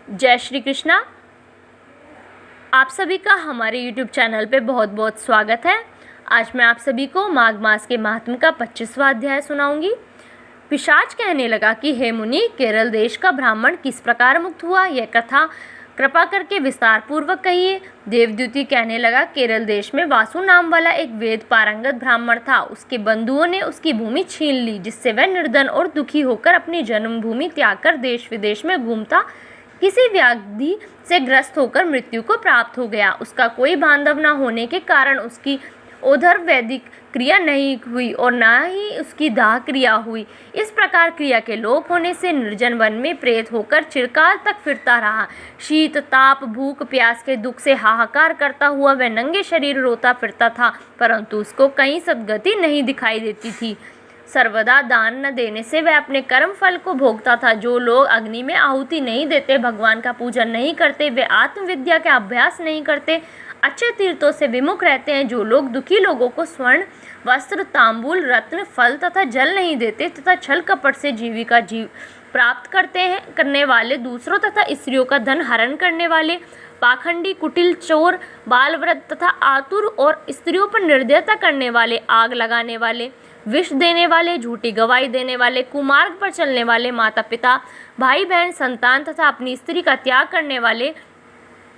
जय श्री कृष्णा। आप सभी का हमारे YouTube चैनल पे बहुत बहुत स्वागत है। आज मैं आप सभी को माघ मास के महात्म्य का 25वां अध्याय सुनाऊंगी। पिशाच कहने लगा कि हे मुनि, केरल देश का ब्राह्मण किस प्रकार मुक्त हुआ, यह कथा कृपा करके विस्तार पूर्वक कहिए। देवद्युति कहने लगा, केरल देश में वासु नाम वाला एक वेद पारंगत ब्राह्मण था। उसके बंधुओं ने उसकी भूमि छीन ली, जिससे वह निर्धन और दुखी होकर अपनी जन्मभूमि त्याग कर देश विदेश में घूमता किसी व्याधि से ग्रस्त होकर मृत्यु को प्राप्त हो गया। उसका कोई बांधव न होने के कारण उसकी उधर वैदिक क्रिया नहीं हुई और न ही उसकी दाह क्रिया हुई। इस प्रकार क्रिया के लोप होने से निर्जन वन में प्रेत होकर चिरकाल तक फिरता रहा। शीत ताप भूख प्यास के दुख से हाहाकार करता हुआ वह नंगे शरीर रोता फिरता था, परंतु उसको कहीं सद्गति नहीं दिखाई देती थी। सर्वदा दान न देने से वह अपने कर्म फल को भोगता था। जो लोग अग्नि में आहुति नहीं देते, भगवान का पूजन नहीं करते, वे आत्मविद्या का अभ्यास नहीं करते, अच्छे तीर्थों से विमुख रहते हैं, जो लोग दुखी लोगों को स्वर्ण वस्त्र तांबूल रत्न फल तथा जल नहीं देते तथा छल कपट से जीविका प्राप्त करने वाले, दूसरों तथा स्त्रियों का धन हरण करने वाले, पाखंडी कुटिल चोर बालवृद्ध तथा आतुर और स्त्रियों पर निर्दयता करने वाले, आग लगाने वाले, विष देने वाले, झूठी गवाही देने वाले, कुमार्ग पर चलने वाले, माता पिता भाई बहन संतान तथा अपनी स्त्री का त्याग करने वाले,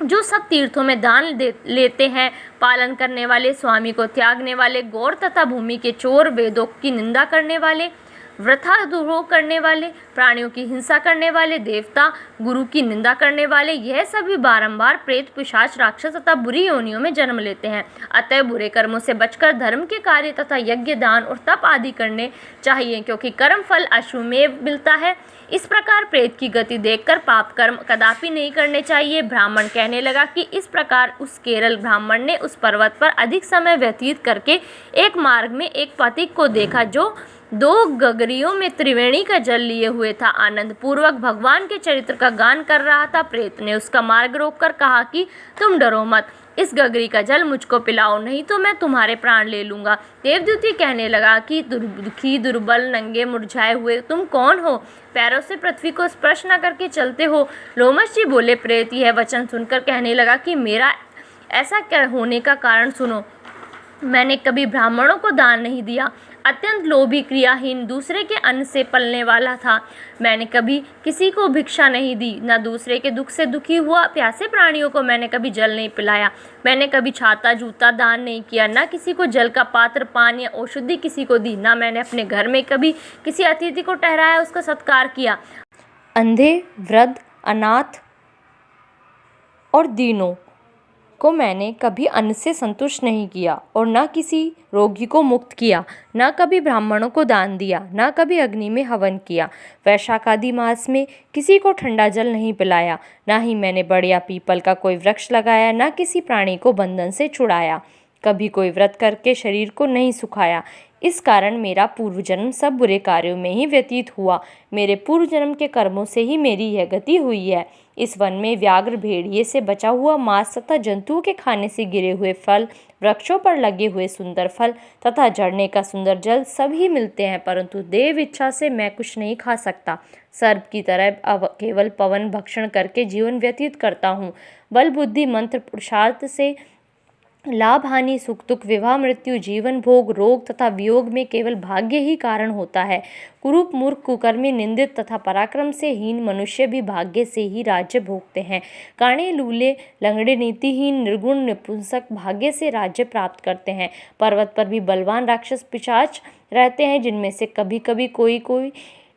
जो सब तीर्थों में दान लेते हैं, पालन करने वाले, स्वामी को त्यागने वाले, गौर तथा भूमि के चोर, वेदों की निंदा करने वाले, वृथा द्रोह करने वाले, प्राणियों की हिंसा करने वाले, देवता गुरु की निंदा करने वाले, यह सभी बारंबार प्रेत पिशाच राक्षस तथा बुरी योनियों में जन्म लेते हैं। अतः बुरे कर्मों से बचकर धर्म के कार्य तथा यज्ञ दान और तप आदि करने चाहिए, क्योंकि कर्म फल अश्वमेव मिलता है। इस प्रकार प्रेत की गति देखकर पाप कर्म कदापि नहीं करने चाहिए। ब्राह्मण कहने लगा कि इस प्रकार उस केरल ब्राह्मण ने उस पर्वत पर अधिक समय व्यतीत करके एक मार्ग में एक पथिक को देखा, जो 2 गगरियों में त्रिवेणी का जल लिए हुए था। आनंद पूर्वक भगवान के चरित्र का गान कर रहा था। प्रेत ने उसका मार्ग रोककर कहा कि तुम डरो मत, इस गगरी का जल मुझको पिलाओ, नहीं तो मैं तुम्हारे प्राण ले लूंगा। देवद्युति कहने लगा कि दुखी दुर्बल नंगे मुरझाए हुए तुम कौन हो, पैरों से पृथ्वी को स्पर्श न करके चलते हो। लोमश जी बोले, प्रेत यह वचन सुनकर कहने लगा कि मेरा ऐसा क्या होने का कारण सुनो। मैंने कभी ब्राह्मणों को दान नहीं दिया, अत्यंत लोभी क्रियाहीन, दूसरे के अन्न से पलने वाला था। मैंने कभी किसी को भिक्षा नहीं दी, न दूसरे के दुख से दुखी हुआ। प्यासे प्राणियों को मैंने कभी जल नहीं पिलाया। मैंने कभी छाता जूता दान नहीं किया, न किसी को जल का पात्र पान या औषधि किसी को दी, न मैंने अपने घर में कभी किसी अतिथि को ठहराया उसका सत्कार किया। अंधे वृद्ध अनाथ और दीनों को मैंने कभी अन्न से संतुष्ट नहीं किया और न किसी रोगी को मुक्त किया, न कभी ब्राह्मणों को दान दिया, न कभी अग्नि में हवन किया। वैशाख आदि मास में किसी को ठंडा जल नहीं पिलाया, न ही मैंने बढ़िया पीपल का कोई वृक्ष लगाया, न किसी प्राणी को बंधन से छुड़ाया, कभी कोई व्रत करके शरीर को नहीं सुखाया। इस कारण मेरा पूर्व जन्म सब बुरे कार्यों में ही व्यतीत हुआ। मेरे पूर्व जन्म के कर्मों से ही मेरी यह गति हुई है। इस वन में व्याघ्र भेड़िए से बचा हुआ मांस तथा जंतुओं के खाने से गिरे हुए फल, वृक्षों पर लगे हुए सुंदर फल तथा झरने का सुंदर जल सभी मिलते हैं, परंतु देव इच्छा से मैं कुछ नहीं खा सकता। सर्प की तरह अब केवल पवन भक्षण करके जीवन व्यतीत करता हूँ। बल बुद्धि मंत्र पुरुषार्थ से लाभ हानि सुख दुख विवाह मृत्यु जीवन भोग रोग तथा वियोग में केवल भाग्य ही कारण होता है। कुरूप मूर्ख कुकर्मी निंदित तथा पराक्रम से हीन मनुष्य भी भाग्य से ही राज्य भोगते हैं। काणे लूले लंगड़े नीतिहीन निर्गुण निपुंसक भाग्य से राज्य प्राप्त करते हैं। पर्वत पर भी बलवान राक्षस पिशाच रहते हैं, जिनमें से कभी कभी कोई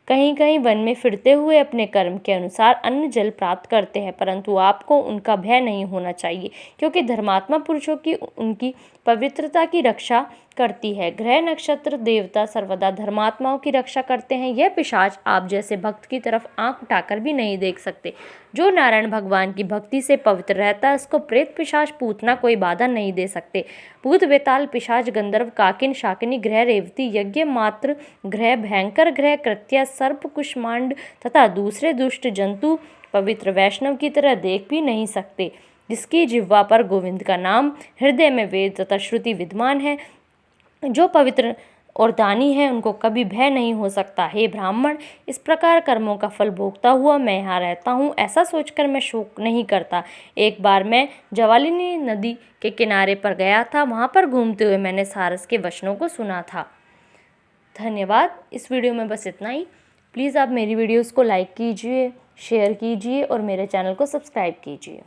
कहीं कहीं वन में फिरते हुए अपने कर्म के अनुसार अन्न जल प्राप्त करते हैं, परंतु आपको उनका भय नहीं होना चाहिए, क्योंकि धर्मात्मा पुरुषों की उनकी पवित्रता की रक्षा करती है। ग्रह नक्षत्र देवता सर्वदा धर्मात्माओं की रक्षा करते हैं। यह पिशाच आप जैसे भक्त की तरफ आंख उठाकर भी नहीं देख सकते। जो नारायण भगवान की भक्ति से पवित्र रहता है, उसको प्रेत पिशाच पूतना कोई बाधा नहीं दे सकते। भूत बेताल पिशाच गंधर्व काकिन शाकिनी ग्रह रेवती यज्ञ मात्र ग्रह भयंकर ग्रह कृत्या सर्प कुष्मांड तथा दूसरे दुष्ट जंतु पवित्र वैष्णव की तरह देख भी नहीं सकते। जिसकी जिह्वा पर गोविंद का नाम, हृदय में वेद तथा श्रुति विद्यमान है, जो पवित्र और दानी हैं, उनको कभी भय नहीं हो सकता। हे ब्राह्मण, इस प्रकार कर्मों का फल भोगता हुआ मैं यहाँ रहता हूँ, ऐसा सोचकर मैं शोक नहीं करता। एक बार मैं ज्वालिनी नदी के किनारे पर गया था, वहाँ पर घूमते हुए मैंने सारस के वचनों को सुना था। धन्यवाद। इस वीडियो में बस इतना ही। प्लीज़ आप मेरी वीडियोज़ को लाइक कीजिए, शेयर कीजिए और मेरे चैनल को सब्सक्राइब कीजिए।